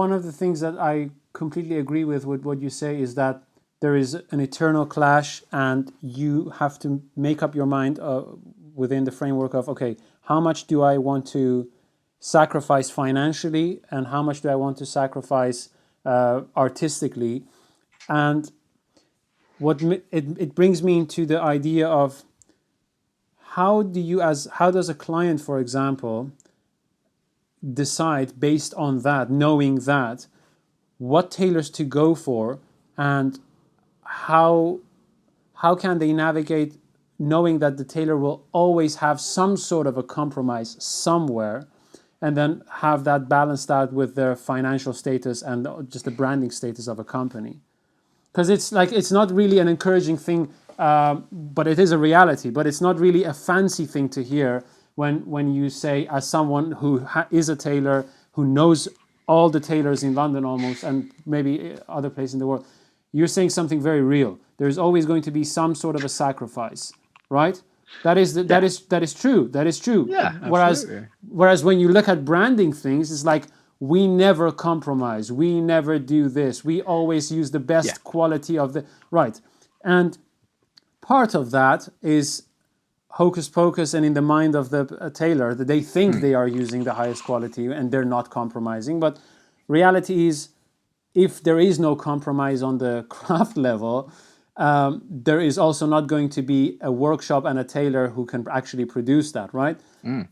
One of the things that I completely agree with what you say is that there is an eternal clash, and you have to make up your mind within the framework of, okay, how much do I want to sacrifice financially, and how much do I want to sacrifice artistically? And it brings me into the idea of how does a client, for example, decide based on that, knowing that, what tailors to go for, and how can they navigate knowing that the tailor will always have some sort of a compromise somewhere, and then have that balanced out with their financial status and just the branding status of a company. Because it's not really an encouraging thing, but it is a reality. But it's not really a fancy thing to hear when you say, as someone who is a tailor, who knows all the tailors in London almost, and maybe other places in the world, you're saying something very real. There's always going to be some sort of a sacrifice, right? That is true. That is true. Yeah, absolutely. Whereas when you look at branding things, it's like, we never compromise. We never do this. We always use the best quality of the right. And part of that is hocus pocus, and in the mind of the tailor, that they think they are using the highest quality and they're not compromising. But reality is, if there is no compromise on the craft level, there is also not going to be a workshop and a tailor who can actually produce that, right?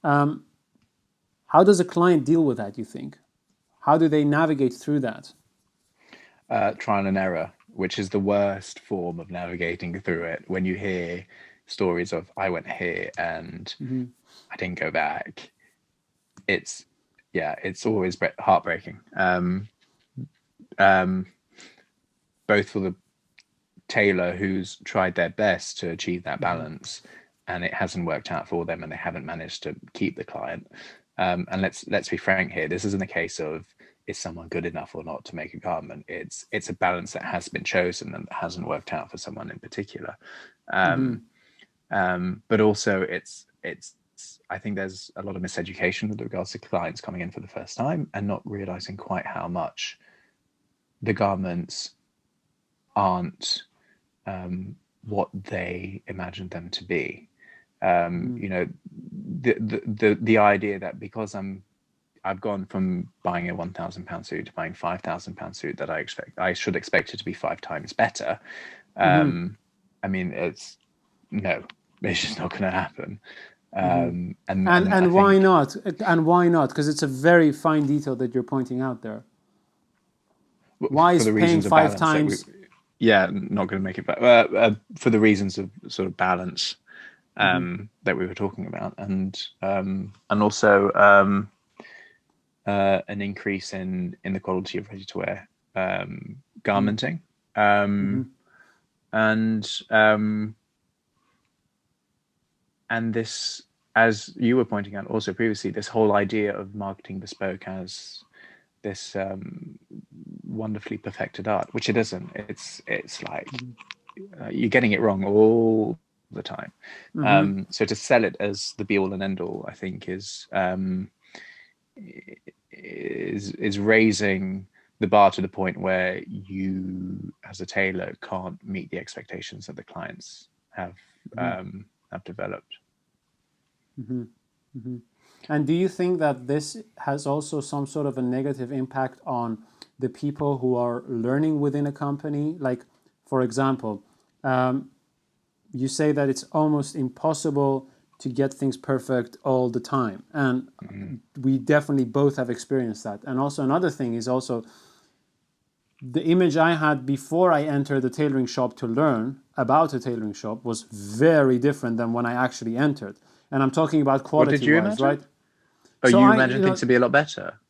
How does a client deal with that, you think? How do they navigate through that? Trial and error, which is the worst form of navigating through it. When you hear stories of, I went here and I didn't go back, it's always heartbreaking. Both for the tailor who's tried their best to achieve that balance, and it hasn't worked out for them, and they haven't managed to keep the client. And let's be frank here. This isn't a case of, is someone good enough or not to make a garment? It's a balance that has been chosen and that hasn't worked out for someone in particular. But also it's I think there's a lot of miseducation with regards to clients coming in for the first time and not realizing quite how much the garments aren't what they imagined them to be. You know, the idea that because I've gone from buying a £1,000 suit to buying £5,000 suit, that I should expect it to be 5 times better. I mean, it's just not going to happen. And why not? And why not? Because it's a very fine detail that you're pointing out there. Why is paying 5 times? Not going to make it back. For the reasons of sort of balance that we were talking about, and also an increase in the quality of ready-to-wear garmenting, and this, as you were pointing out also previously, this whole idea of marketing bespoke as this wonderfully perfected art, which it isn't. It's like you're getting it wrong all the time. So to sell it as the be all and end all, I think is raising the bar to the point where you, as a tailor, can't meet the expectations that the clients have developed. And do you think that this has also some sort of a negative impact on the people who are learning within a company? Like, for example, you say that it's almost impossible to get things perfect all the time. And we definitely both have experienced that. And also another thing is also the image I had before I entered the tailoring shop to learn about a tailoring shop was very different than when I actually entered. And I'm talking about quality-wise, right? Oh, so you imagined things to be a lot better?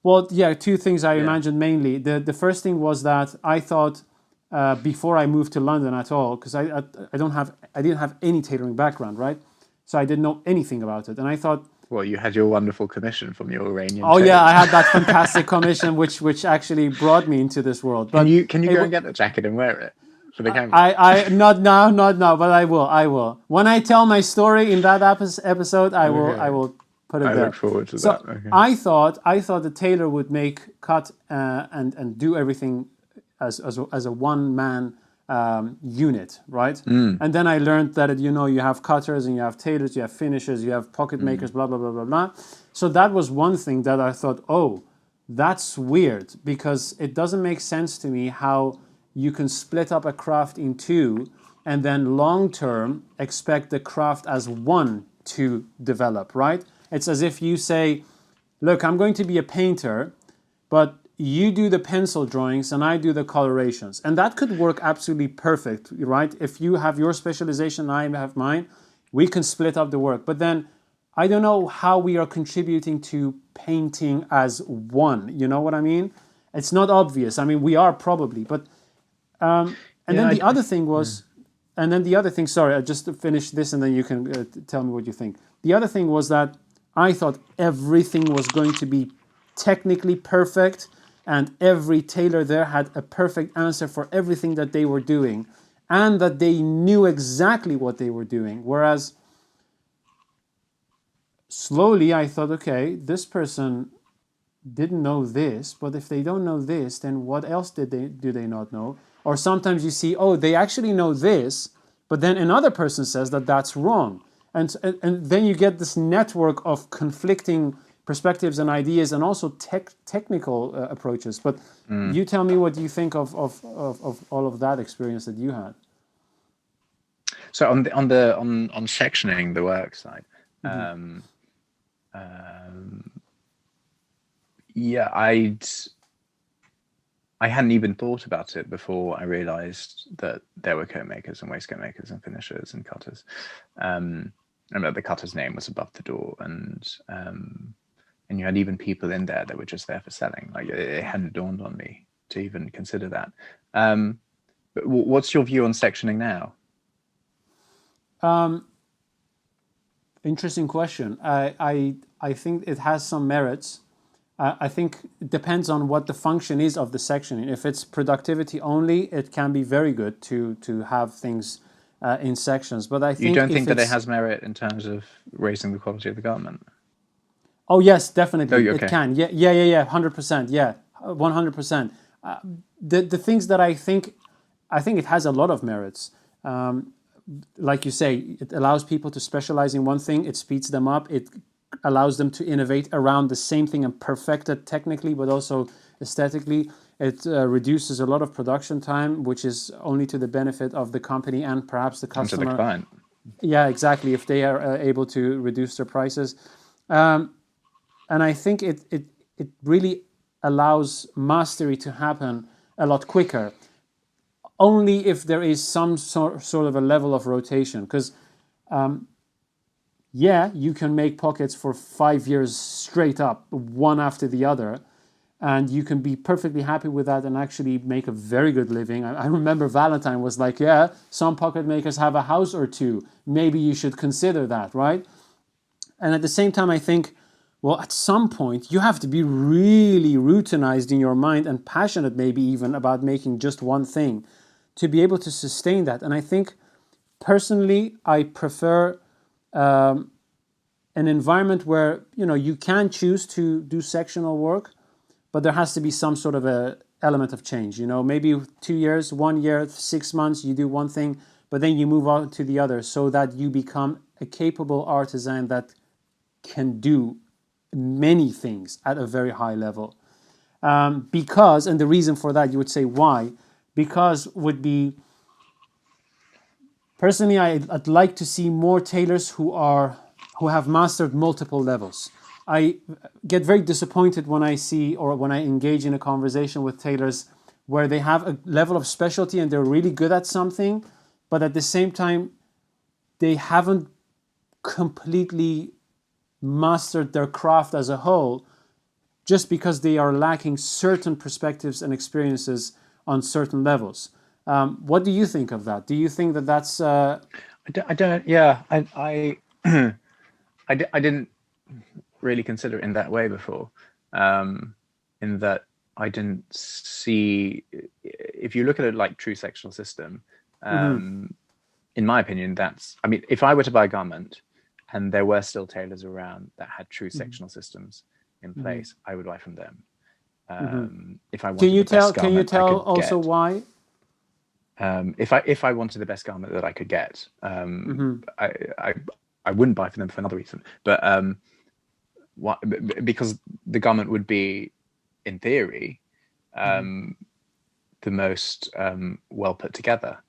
Well, yeah, 2 things I imagined mainly. The first thing was that I thought before I moved to London at all, because I didn't have any tailoring background, right? So I didn't know anything about it, and I thought. Well, you had your wonderful commission from your Iranian. Oh yeah, I had that fantastic commission, which actually brought me into this world. But can you go and get the jacket and wear it for the camera? I not now, but I will. When I tell my story in that episode, I will put it I look there. forward to that. So Okay. I thought the tailor would make cut and do everything as a one man unit, right? And then I learned that you have cutters and you have tailors, you have finishers, you have pocket makers, blah blah blah blah blah. So that was one thing that I thought, oh, that's weird because it doesn't make sense to me how you can split up a craft in two and then long term expect the craft as one to develop, right? It's as if you say, look, I'm going to be a painter, but you do the pencil drawings and I do the colorations. And that could work absolutely perfect, right? If you have your specialization and I have mine, we can split up the work. But then I don't know how we are contributing to painting as one. You know what I mean? It's not obvious. I mean, we are probably, but and then the other thing was, and then the other thing, sorry, I just finish this and then you can tell me what you think. The other thing was that I thought everything was going to be technically perfect and every tailor there had a perfect answer for everything that they were doing and that they knew exactly what they were doing. Whereas slowly I thought, okay, this person didn't know this, but if they don't know this, then what else do they not know? Or sometimes you see, oh, they actually know this, but then another person says that that's wrong. And then you get this network of conflicting perspectives and ideas and also technical approaches. But you tell me what you think of all of that experience that you had. So on sectioning the work side, yeah, I hadn't even thought about it before I realized that there were coat makers and waistcoat makers and finishers and cutters. And that the cutter's name was above the door, and you had even people in there that were just there for selling. Like it hadn't dawned on me to even consider that. But what's your view on sectioning now? Interesting question. I think it has some merits. I think it depends on what the function is of the sectioning. If it's productivity only, it can be very good to have things in sections. But I think you don't think that it has merit in terms of raising the quality of the garment? Oh yes, definitely, okay. It can. Yeah, 100%. Yeah, 100%. The things that I think it has a lot of merits. Like you say, it allows people to specialize in one thing. It speeds them up. It allows them to innovate around the same thing and perfect it technically, but also aesthetically. It reduces a lot of production time, which is only to the benefit of the company and perhaps the customer. And to the client. Yeah, exactly. If they are able to reduce their prices. And I think it really allows mastery to happen a lot quicker. Only if there is some sort of a level of rotation. Because, yeah, you can make pockets for 5 years straight up, one after the other. And you can be perfectly happy with that and actually make a very good living. I remember Valentine was like, yeah, some pocket makers have a house or two. Maybe you should consider that, right? And at the same time, I think, well, at some point, you have to be really routinized in your mind and passionate maybe even about making just one thing to be able to sustain that. And I think, personally, I prefer an environment where, you can choose to do sectional work, but there has to be some sort of a element of change. Maybe 2 years, 1 year, 6 months, you do one thing, but then you move on to the other so that you become a capable artisan that can do many things at a very high level. Because, and the reason for that, you would say why? Because would be, personally, I'd like to see more tailors who have mastered multiple levels. I get very disappointed when I see or when I engage in a conversation with tailors where they have a level of specialty and they're really good at something, but at the same time, they haven't completely mastered their craft as a whole just because they are lacking certain perspectives and experiences on certain levels. What do you think of that? Do you think that that's... I don't, yeah, I didn't really consider it in that way before, in that I didn't see, if you look at it like true sectional system, in my opinion, if I were to buy a garment and there were still tailors around that had true sectional systems in place, I would buy from them. If I wanted the best garment Can you tell I could also get, why? if I wanted the best garment that I could get, I wouldn't buy from them for another reason. But because the garment would be, in theory, the most well put together.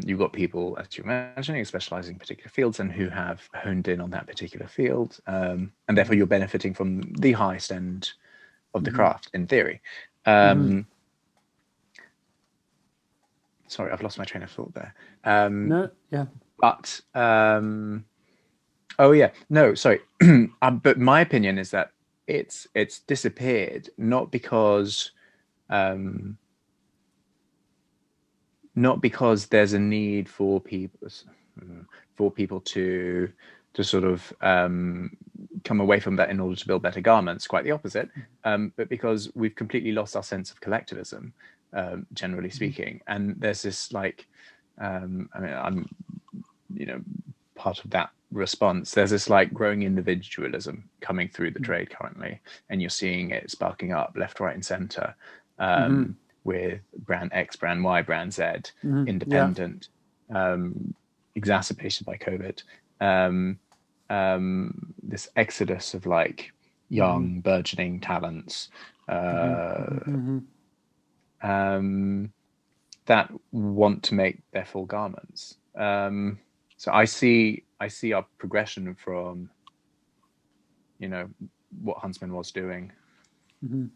You've got people, as you're mentioning, specializing in particular fields and who have honed in on that particular field, and therefore you're benefiting from the highest end of the craft, in theory. Sorry, I've lost my train of thought there. No, yeah. But oh yeah, no, sorry. But my opinion is that it's disappeared not because there's a need for people to sort of come away from that in order to build better garments. Quite the opposite. But because we've completely lost our sense of collectivism, generally speaking, and there's this like, I mean, I'm, part of that response. There's this like growing individualism coming through the trade currently, and you're seeing it sparking up left, right, and center. With brand X, brand Y, brand Z, independent, exacerbated by COVID. This exodus of like young, burgeoning talents that want to make their full garments. So I see our progression from, what Huntsman was doing in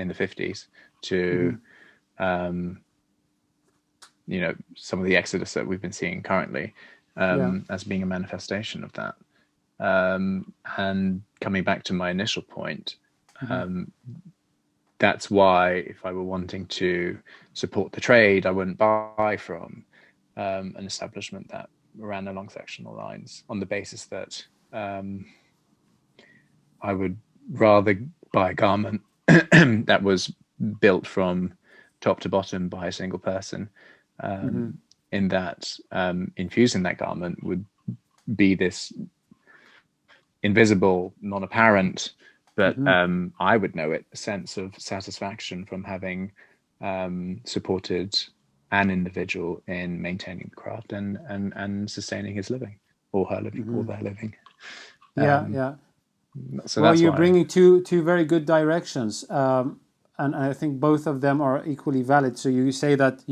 the 50s to some of the exodus that we've been seeing currently, as being a manifestation of that. And coming back to my initial point, that's why if I were wanting to support the trade, I wouldn't buy from an establishment that ran along sectional lines, on the basis that I would rather buy a garment that was built from top to bottom by a single person, in that infusing that garment would be this invisible, non-apparent, but I would know it, a sense of satisfaction from having supported an individual in maintaining the craft and sustaining his living, or her living, or their living. So well, that's you're why. bringing two very good directions, and I think both of them are equally valid. So you say that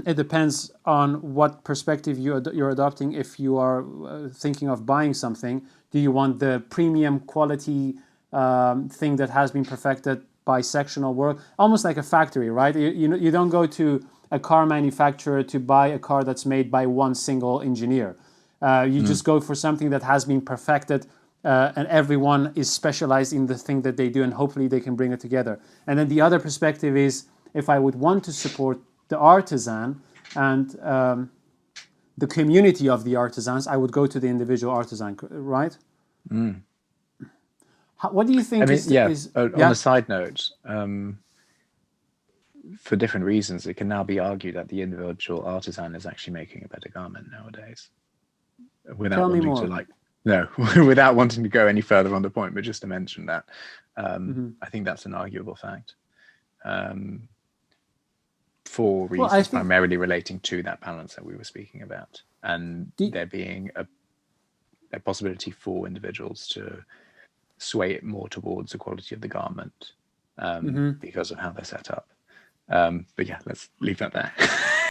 it depends on what perspective you're adopting. If you are thinking of buying something, do you want the premium quality thing that has been perfected by sectional work, almost like a factory, right? You don't go to a car manufacturer to buy a car that's made by one single engineer. You just go for something that has been perfected, and everyone is specialized in the thing that they do, and hopefully they can bring it together. And then the other perspective is, if I would want to support the artisan and the community of the artisans, I would go to the individual artisan, right? What do you think on a side note, for different reasons, it can now be argued that the individual artisan is actually making a better garment nowadays. Without wanting to go any further on the point, but just to mention that, I think that's an arguable fact. For reasons primarily relating to that balance that we were speaking about, and there being a possibility for individuals to sway it more towards the quality of the garment because of how they're set up. But yeah, let's leave that there.